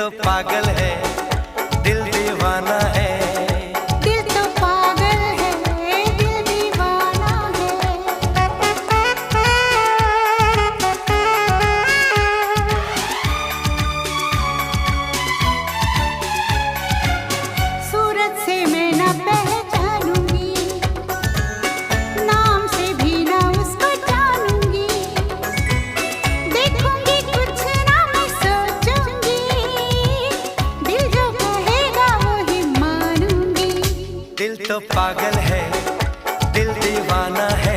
तो पागल है, दिल दीवाना है। दिल तो पागल है, दिल दीवाना है। सूरत से मैं ना पहचानूंगी, नाम से भी ना उसको जानूंगी। देखूंगी कुछ ना मैं सोचूंगी, दिल जो कहेगा वो ही मानूंगी। दिल तो पागल है, दिल दीवाना है।